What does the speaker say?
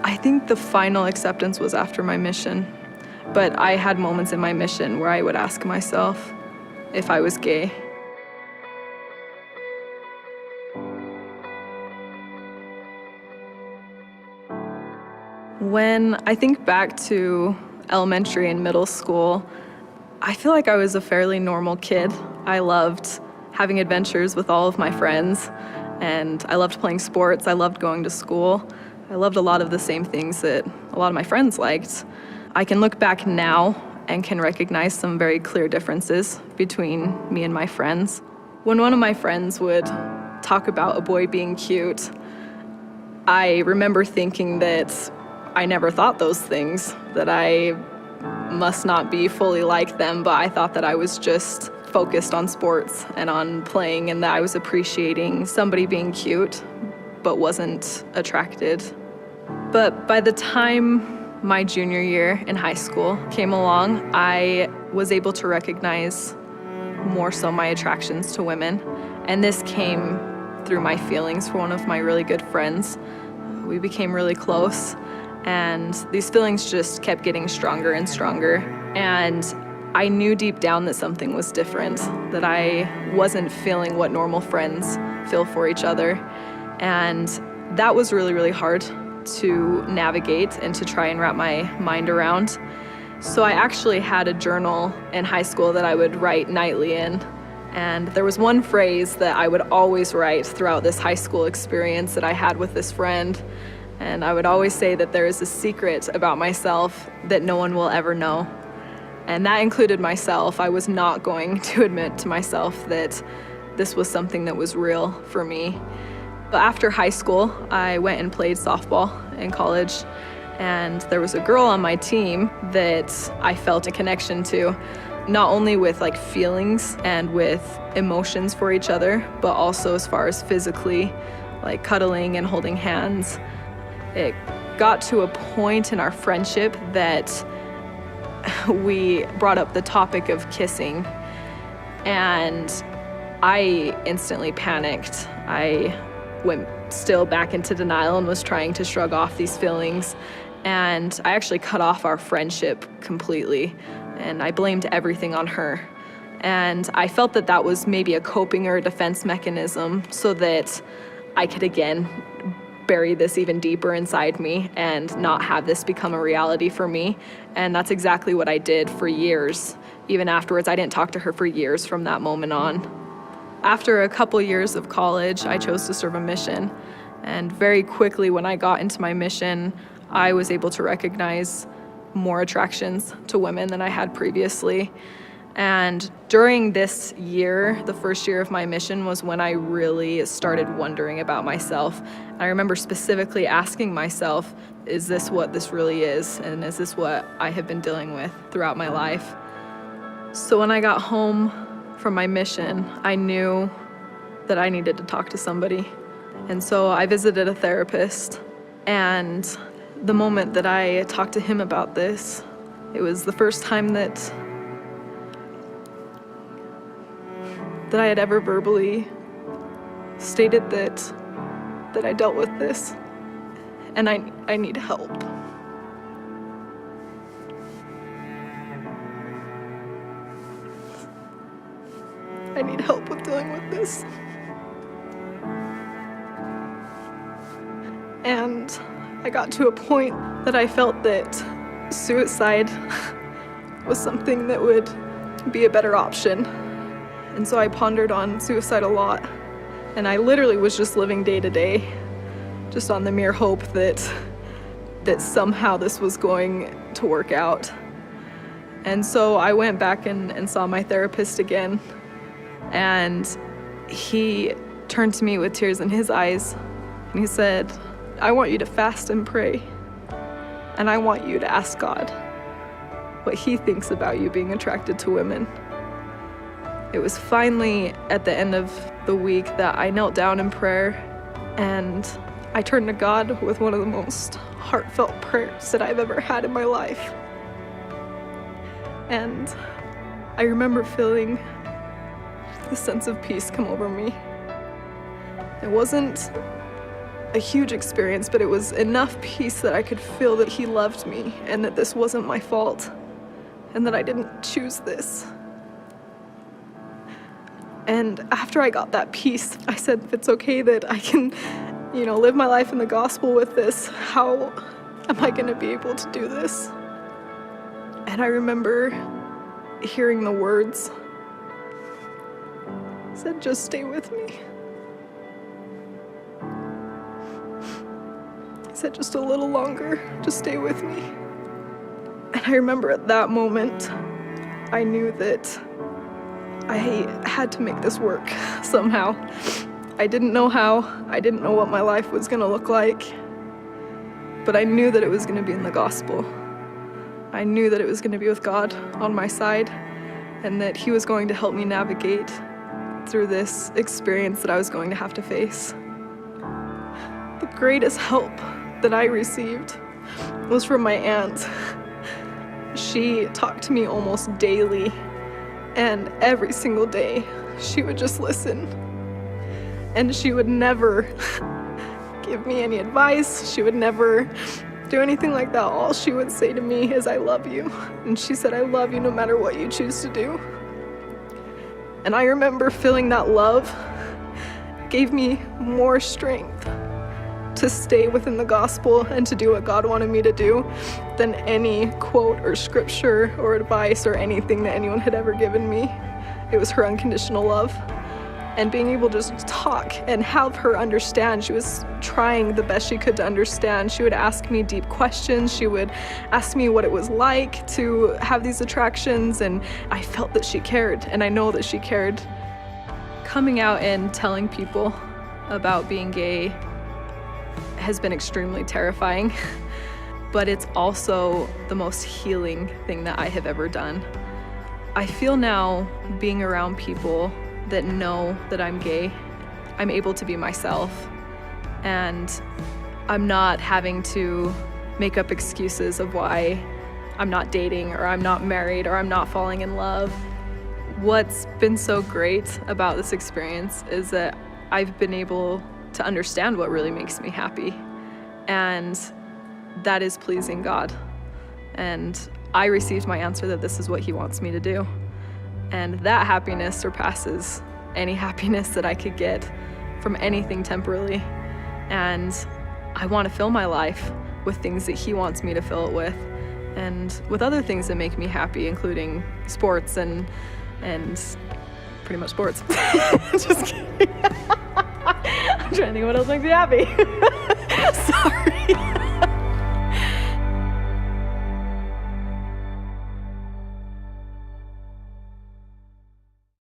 I think the final acceptance was after my mission, but I had moments in my mission where I would ask myself if I was gay. When I think back to elementary and middle school, I feel like I was a fairly normal kid. I loved having adventures with all of my friends, and I loved playing sports. I loved going to school. I loved a lot of the same things that a lot of my friends liked. I can look back now and can recognize some very clear differences between me and my friends. When one of my friends would talk about a boy being cute, I remember thinking that I never thought those things, that I must not be fully like them, but I thought that I was just focused on sports and on playing, and that I was appreciating somebody being cute but wasn't attracted. But by the time my junior year in high school came along, I was able to recognize more so my attractions to women, and this came through my feelings for one of my really good friends. We became really close, and these feelings just kept getting stronger and stronger, and I knew deep down that something was different, that I wasn't feeling what normal friends feel for each other. And that was really, really hard to navigate and to try and wrap my mind around. So I actually had a journal in high school that I would write nightly in. And there was one phrase that I would always write throughout this high school experience that I had with this friend. And I would always say that there is a secret about myself that no one will ever know. And that included myself. I was not going to admit to myself that this was something that was real for me. But after high school, I went and played softball in college, and there was a girl on my team that I felt a connection to, not only with like feelings and with emotions for each other, but also as far as physically, like cuddling and holding hands. It got to a point in our friendship that we brought up the topic of kissing, and I instantly panicked. I went still back into denial and was trying to shrug off these feelings, and I actually cut off our friendship completely, and I blamed everything on her. And I felt that that was maybe a coping or a defense mechanism so that I could again bury this even deeper inside me and not have this become a reality for me. And that's exactly what I did for years. Even afterwards, I didn't talk to her for years from that moment on. After a couple years of college, I chose to serve a mission. And very quickly when I got into my mission, I was able to recognize more attractions to women than I had previously. And during this year, the first year of my mission, was when I really started wondering about myself. I remember specifically asking myself, is this what this really is? And is this what I have been dealing with throughout my life? So when I got home from my mission, I knew that I needed to talk to somebody. And so I visited a therapist, and the moment that I talked to him about this, it was the first time that I had ever verbally stated that I dealt with this, and I need help. I need help with dealing with this. And I got to a point that I felt that suicide was something that would be a better option. And so I pondered on suicide a lot, and I literally was just living day to day, just on the mere hope that somehow this was going to work out. And so I went back and saw my therapist again, and he turned to me with tears in his eyes, and he said, I want you to fast and pray, and I want you to ask God what he thinks about you being attracted to women. It was finally at the end of the week that I knelt down in prayer, and I turned to God with one of the most heartfelt prayers that I've ever had in my life. And I remember feeling the sense of peace come over me. It wasn't a huge experience, but it was enough peace that I could feel that he loved me and that this wasn't my fault and that I didn't choose this. And after I got that peace, I said, if it's okay that I can, live my life in the gospel with this, how am I going to be able to do this? And I remember hearing the words. He said, just stay with me. He said, just a little longer, just stay with me. And I remember at that moment, I knew that I had to make this work somehow. I didn't know how, I didn't know what my life was gonna look like, but I knew that it was gonna be in the gospel. I knew that it was gonna be with God on my side, and that he was going to help me navigate through this experience that I was going to have to face. The greatest help that I received was from my aunt. She talked to me almost daily, and every single day she would just listen. And she would never give me any advice. She would never do anything like that. All she would say to me is, I love you. And she said, I love you no matter what you choose to do. And I remember feeling that love gave me more strength to stay within the gospel and to do what God wanted me to do than any quote or scripture or advice or anything that anyone had ever given me. It was her unconditional love. And being able to just talk and have her understand. She was trying the best she could to understand. She would ask me deep questions. She would ask me what it was like to have these attractions, and I felt that she cared, and I know that she cared. Coming out and telling people about being gay has been extremely terrifying, but it's also the most healing thing that I have ever done. I feel now, being around people that know that I'm gay, I'm able to be myself, and I'm not having to make up excuses of why I'm not dating or I'm not married or I'm not falling in love. What's been so great about this experience is that I've been able to understand what really makes me happy, and that is pleasing God. And I received my answer that this is what he wants me to do. And that happiness surpasses any happiness that I could get from anything temporally. And I want to fill my life with things that he wants me to fill it with, and with other things that make me happy, including sports and pretty much sports. Just kidding. I'm trying to think of what else makes me happy. Sorry.